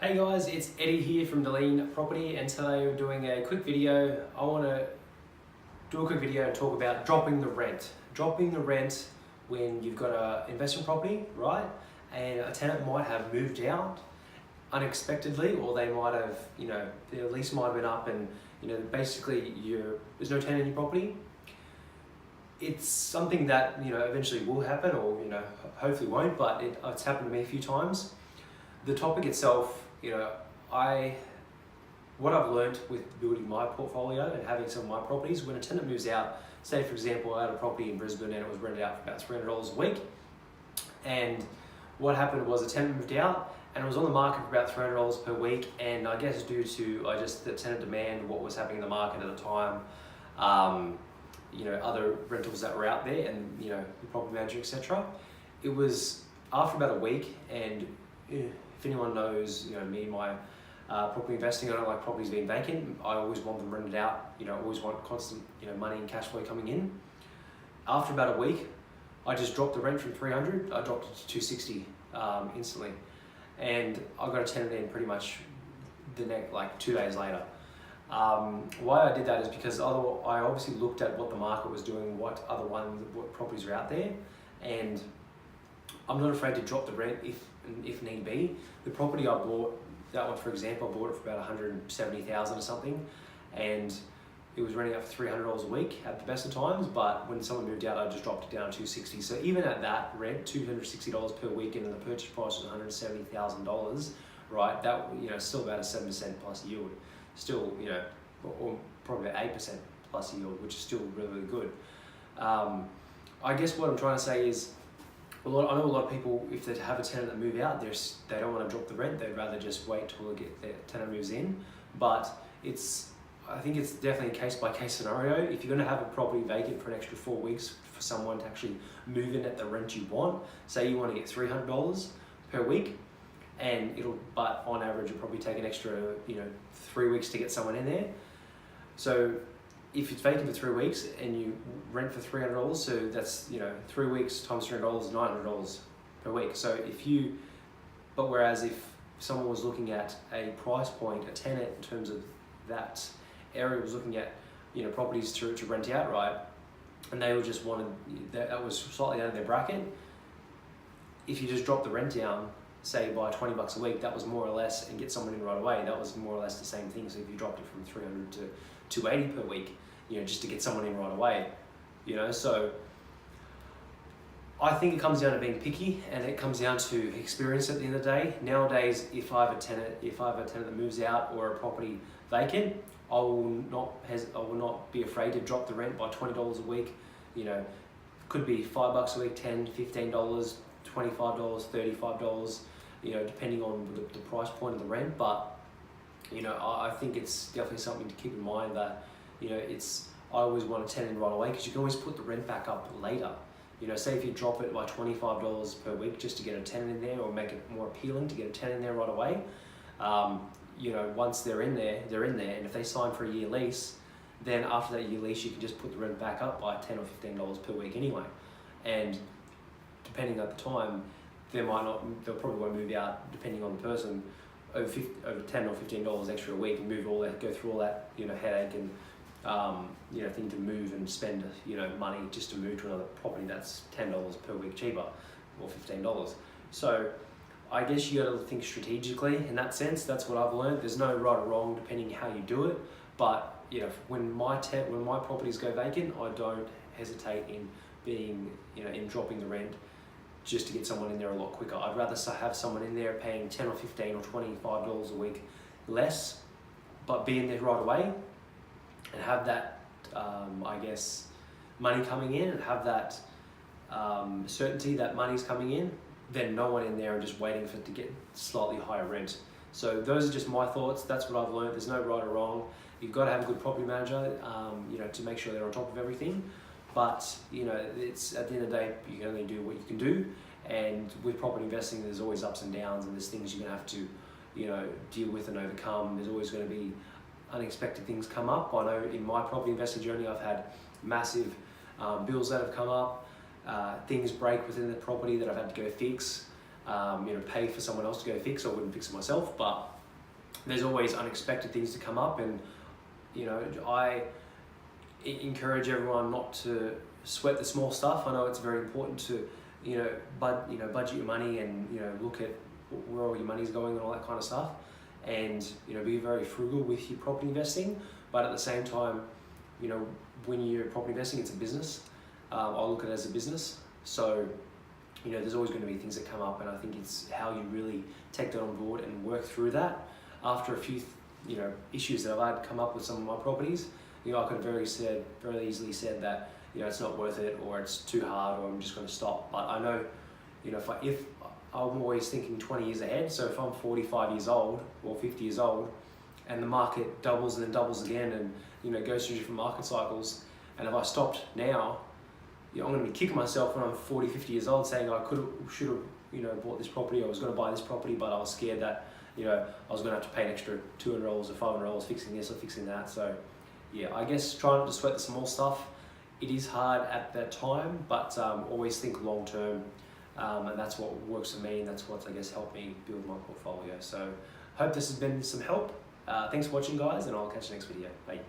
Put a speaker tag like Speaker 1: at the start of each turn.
Speaker 1: Hey guys, it's Eddie here from Dilleen Property, and today we're doing a quick video. I want to do a quick video and talk about dropping the rent. Dropping the rent when you've got an investment property, right? And a tenant might have moved out unexpectedly, or they might have, their lease might have been up and, basically there's no tenant in your property. It's something that, eventually will happen, or, hopefully won't, but it's happened to me a few times. The topic itself, what I've learned with building my portfolio and having some of my properties, when a tenant moves out, say for example, I had a property in Brisbane and it was rented out for about $300 a week. And what happened was a tenant moved out and it was on the market for about $300 per week. And I guess due to the tenant demand, what was happening in the market at the time, other rentals that were out there and, the property manager, etc. It was after about a week, and if anyone knows, me and my property investing, I don't like properties being vacant. I always want them rented out. I always want constant, money and cash flow coming in. After about a week, I just dropped the rent from 300. I dropped it to 260 instantly, and I got a tenant in pretty much the next 2 days later. Why I did that is because I obviously looked at what the market was doing, what properties are out there, and I'm not afraid to drop the rent if need be. The property I bought, that one for example, I bought it for about $170,000 or something, and it was renting out for $300 a week at the best of times. But when someone moved out, I just dropped it down to $260. So even at that rent, $260 per week, and the purchase price was $170,000, right? That still about a 7% plus yield, still or probably 8% plus yield, which is still really, really good. I guess what I'm trying to say is, I know a lot of people, if they have a tenant that move out, they don't want to drop the rent. They'd rather just wait till their tenant moves in. But I think it's definitely a case-by-case scenario. If you're going to have a property vacant for an extra 4 weeks for someone to actually move in at the rent you want, say you want to get $300 per week, but on average it'll probably take an extra 3 weeks to get someone in there. So if it's vacant for 3 weeks and you rent for $300, so that's 3 weeks times $300 is $900 per week. So whereas if someone was looking at a price point, a tenant in terms of that area was looking at properties to rent outright, and they were just wanted that was slightly out of their bracket. If you just drop the rent down, say by $20 a week, that was more or less, and get someone in right away, that was more or less the same thing. So if you dropped it from 300 to 280 per week, just to get someone in right away, so I think it comes down to being picky, and it comes down to experience at the end of the day. Nowadays, if I have a tenant that moves out or a property vacant, I will not be afraid to drop the rent by $20 a week. Could be $5 a week, $10, $15, $25, $35, depending on the price point of the rent. But I think it's definitely something to keep in mind that I always want a tenant right away, because you can always put the rent back up later. Say if you drop it by $25 per week just to get a tenant in there, or make it more appealing to get a tenant in there right away. Once they're in there, and if they sign for a year lease, then after that year lease, you can just put the rent back up by $10 or $15 per week anyway. And depending at the time, they'll probably won't move out, depending on the person, over $10 or $15 extra a week, and go through all that headache and thing to move and spend money just to move to another property that's $10 per week cheaper, or $15. So I guess you got to think strategically in that sense. That's what I've learned. There's no right or wrong depending how you do it. But when my properties go vacant, I don't hesitate in dropping the rent just to get someone in there a lot quicker. I'd rather have someone in there paying $10 or $15 or $25 a week less, but be in there right away and have that, money coming in, and have that certainty that money's coming in, than no one in there and just waiting for it to get slightly higher rent. So those are just my thoughts. That's what I've learned. There's no right or wrong. You've got to have a good property manager, to make sure they're on top of everything. But it's at the end of the day, you can only do what you can do. And with property investing, there's always ups and downs, and there's things you're gonna have to, deal with and overcome. There's always going to be unexpected things come up. I know in my property investing journey, I've had massive bills that have come up, things break within the property that I've had to go fix. pay for someone else to go fix. I wouldn't fix it myself, but there's always unexpected things to come up, and I encourage everyone not to sweat the small stuff. I know it's very important to budget your money and look at where all your money's going and all that kind of stuff, and be very frugal with your property investing. But at the same time, when you're property investing, it's a business. I look at it as a business, so there's always going to be things that come up, and I think it's how you really take that on board and work through that. After a few issues that I've had come up with some of my properties, I could have very easily said that it's not worth it, or it's too hard, or I'm just going to stop. But I know if I'm always thinking 20 years ahead, so if I'm 45 years old or 50 years old and the market doubles and then doubles again, and goes through different market cycles, and if I stopped now, I'm going to be kicking myself when I'm 40, 50 years old, saying I should have bought this property. I was going to buy this property, but I was scared that I was going to have to pay an extra $200 or $500 fixing this or fixing that. So yeah, I guess try not to sweat the small stuff. It is hard at that time, but always think long term, and that's what works for me, and that's what's, I guess, helped me build my portfolio. So hope this has been some help. Thanks for watching, guys, and I'll catch you next video. Bye.